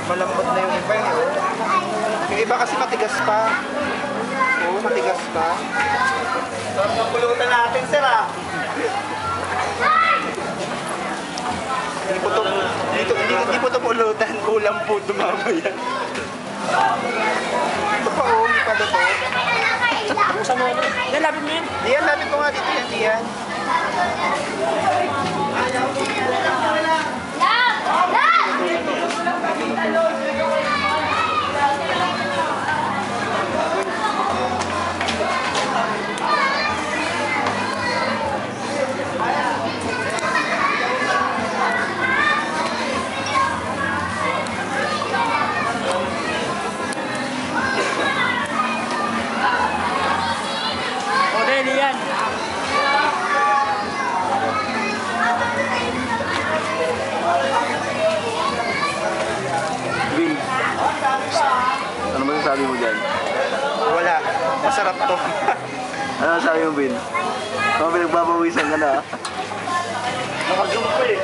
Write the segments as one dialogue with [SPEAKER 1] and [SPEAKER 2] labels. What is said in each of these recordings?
[SPEAKER 1] Malambot na yung iba eh. Yung iba kasi matigas pa. Oo, matigas pa. Sarap ng pulutan natin, sir ah. Hindi po ito pulutan. Ulam po dumamaya. Ito pa oh, hindi pa ito.
[SPEAKER 2] Buksan mo ano? Yan, lapit mo yun.
[SPEAKER 1] Diyan, lapit mo nga dito yan, diyan.
[SPEAKER 2] Yan.
[SPEAKER 3] Vin, ano ba sasabi mo dyan?
[SPEAKER 1] Wala. Masarap to.
[SPEAKER 3] Ano sasabi mo, Vin? Mga pinagbabawisan ka na, ha?
[SPEAKER 1] Nakagumpo eh.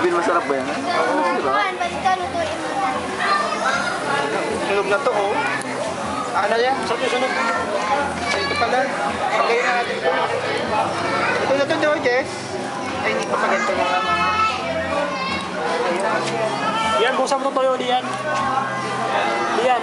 [SPEAKER 3] Vin, masarap ba yan? Oo. Diba?
[SPEAKER 1] Sunog na to, oh. Ano yan? Sarap yung sunog. Ito pala. Pagay na natin ito. Ito na to, Georges. Ay, hindi pa pagay ito na naman.
[SPEAKER 2] Yan, buksan mo ng toyo, Lian. Lian.